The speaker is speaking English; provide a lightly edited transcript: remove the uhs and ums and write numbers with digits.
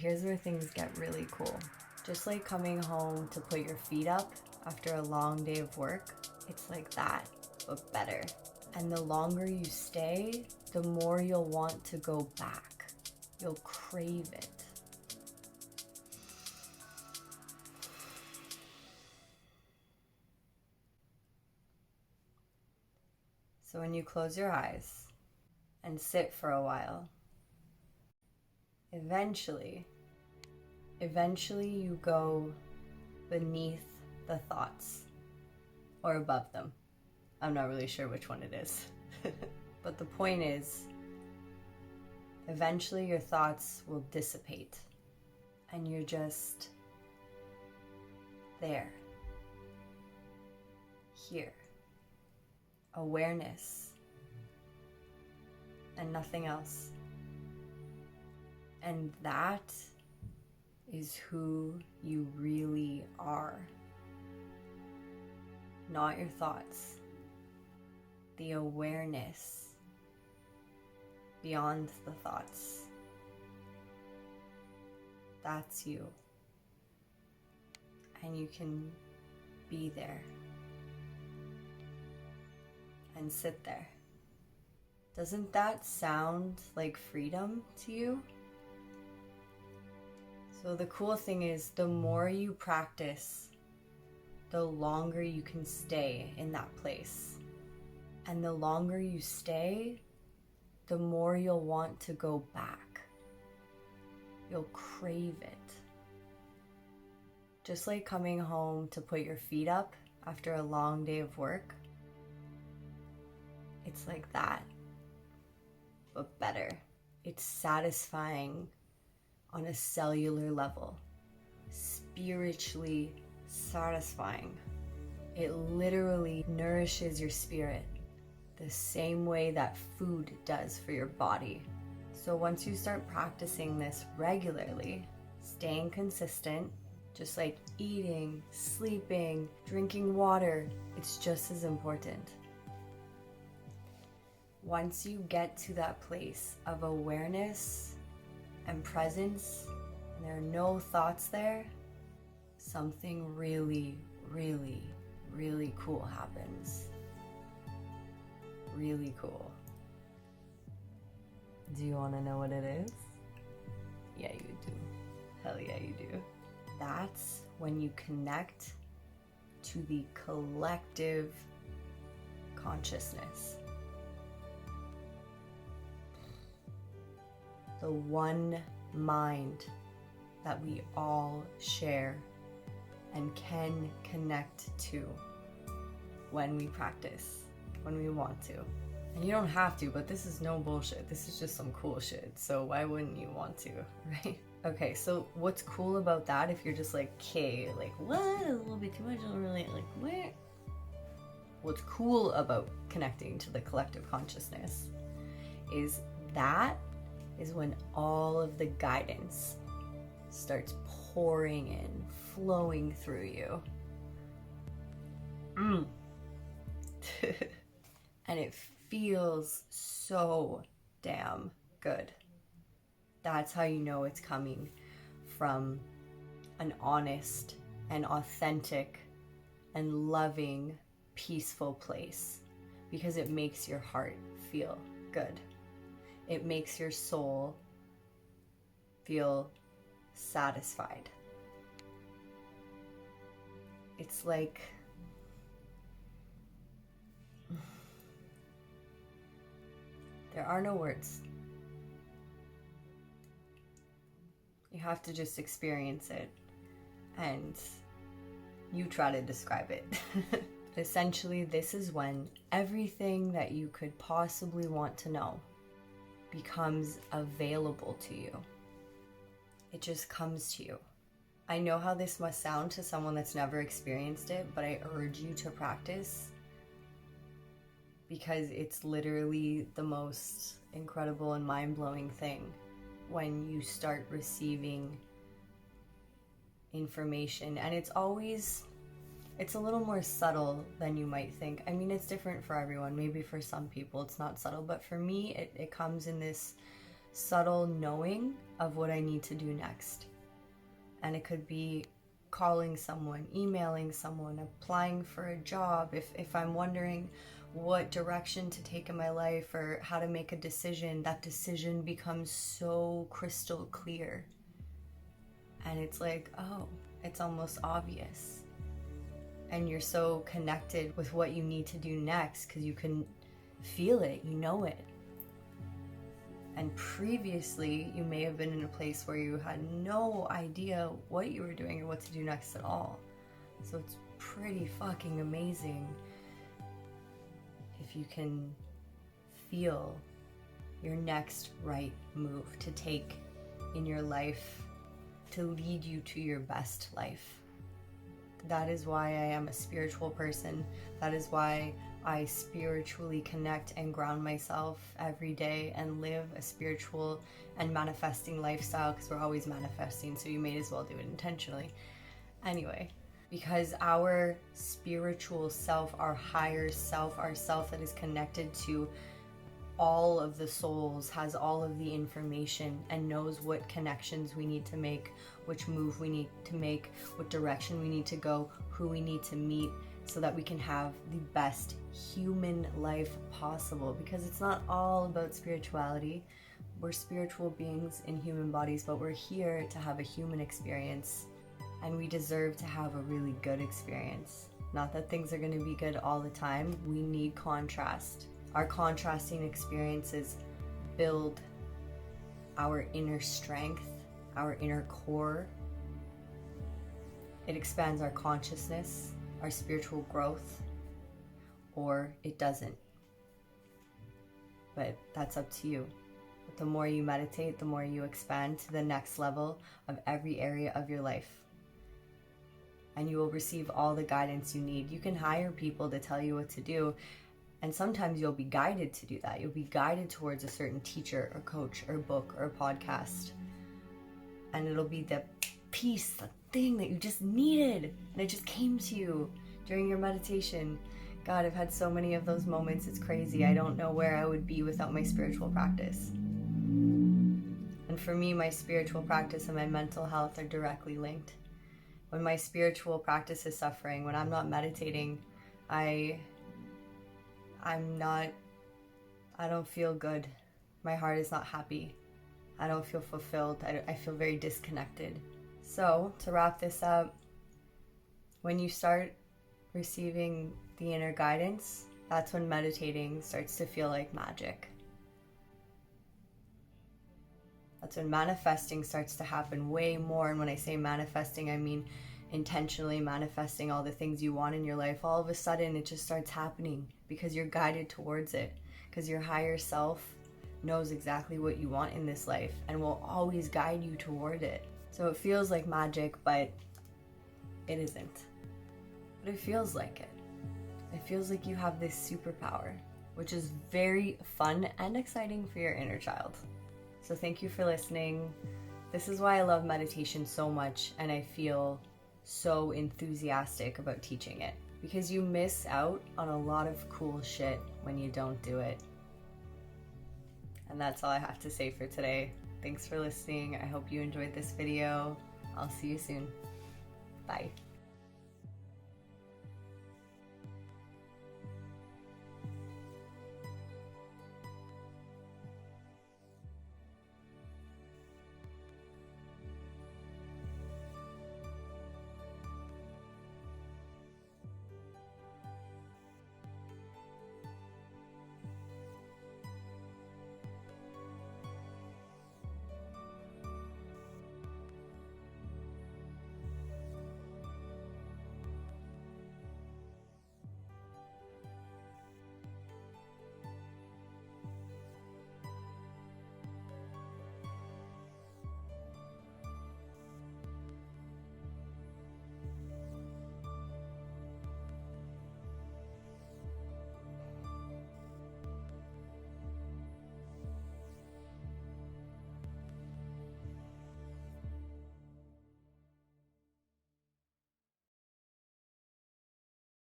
Here's where things get really cool. Just like coming home to put your feet up after a long day of work, it's like that, but better. And the longer you stay, the more you'll want to go back. You'll crave it. So when you close your eyes and sit for a while, eventually you go beneath the thoughts or above them. I'm not really sure which one it is. But the point is, eventually your thoughts will dissipate and you're just there, here, awareness and nothing else. And that is who you really are. Not your thoughts. The awareness beyond the thoughts. That's you. And you can be there and sit there. Doesn't that sound like freedom to you? So the cool thing is, the more you practice, the longer you can stay in that place. And the longer you stay, the more you'll want to go back. You'll crave it. Just like coming home to put your feet up after a long day of work, it's like that, but better. It's satisfying on a cellular level, spiritually satisfying. It literally nourishes your spirit the same way that food does for your body. So once you start practicing this regularly, staying consistent, just like eating, sleeping, drinking water, it's just as important. Once you get to that place of awareness and presence, and there are no thoughts there, something really, really, really cool happens. Really cool. Do you want to know what it is? Yeah, you do. Hell yeah, you do. That's when you connect to the collective consciousness. The one mind that we all share and can connect to when we practice, when we want to. And you don't have to, but this is no bullshit. This is just some cool shit. So why wouldn't you want to, right? Okay, so what's cool about that, if you're just like, okay, like what? A little bit too much, I don't really, like, where? What's cool about connecting to the collective consciousness is that is when all of the guidance starts pouring in, flowing through you. And it feels so damn good. That's how you know it's coming from an honest and authentic and loving, peaceful place, because it makes your heart feel good. It makes your soul feel satisfied. It's like there are no words. You have to just experience it and you try to describe it. Essentially, this is when everything that you could possibly want to know becomes available to you. It just comes to you. I know how this must sound to someone that's never experienced it, but I urge you to practice, because it's literally the most incredible and mind-blowing thing when you start receiving information. And it's a little more subtle than you might think. I mean, it's different for everyone. Maybe for some people it's not subtle, but for me, it comes in this subtle knowing of what I need to do next. And it could be calling someone, emailing someone, applying for a job. If I'm wondering what direction to take in my life or how to make a decision, that decision becomes so crystal clear. And it's like, oh, it's almost obvious. And you're so connected with what you need to do next because you can feel it, you know it. And previously, you may have been in a place where you had no idea what you were doing or what to do next at all. So it's pretty fucking amazing if you can feel your next right move to take in your life to lead you to your best life. That is why I am a spiritual person. That is why I spiritually connect and ground myself every day and live a spiritual and manifesting lifestyle, because we're always manifesting, so you may as well do it intentionally. Anyway, because our spiritual self, our higher self, our self that is connected to all of the souls, has all of the information and knows what connections we need to make, which move we need to make, what direction we need to go, who we need to meet, so that we can have the best human life possible. Because it's not all about spirituality. We're spiritual beings in human bodies, but we're here to have a human experience, and we deserve to have a really good experience. Not that things are going to be good all the time. We need contrast. Our contrasting experiences build our inner strength, our inner core. It expands our consciousness, our spiritual growth, or it doesn't. But that's up to you. But the more you meditate, the more you expand to the next level of every area of your life. And you will receive all the guidance you need. You can hire people to tell you what to do, and sometimes you'll be guided to do that. You'll be guided towards a certain teacher or coach or book or podcast. And it'll be the piece, the thing that you just needed, and it just came to you during your meditation. God, I've had so many of those moments. It's crazy. I don't know where I would be without my spiritual practice. And for me, my spiritual practice and my mental health are directly linked. When my spiritual practice is suffering, when I'm not meditating, I don't feel good. My heart is not happy. I don't feel fulfilled. I feel very disconnected. So, to wrap this up, when you start receiving the inner guidance, that's when meditating starts to feel like magic. That's when manifesting starts to happen way more. And when I say manifesting, I mean intentionally manifesting all the things you want in your life. All of a sudden, it just starts happening because you're guided towards it. Because your higher self knows exactly what you want in this life and will always guide you toward it. So it feels like magic, but it isn't. But it feels like it. It feels like you have this superpower, which is very fun and exciting for your inner child. So thank you for listening. This is why I love meditation so much, and I feel so enthusiastic about teaching it, because you miss out on a lot of cool shit when you don't do it. And that's all I have to say for today. Thanks for listening. I hope you enjoyed this video. I'll see you soon. Bye.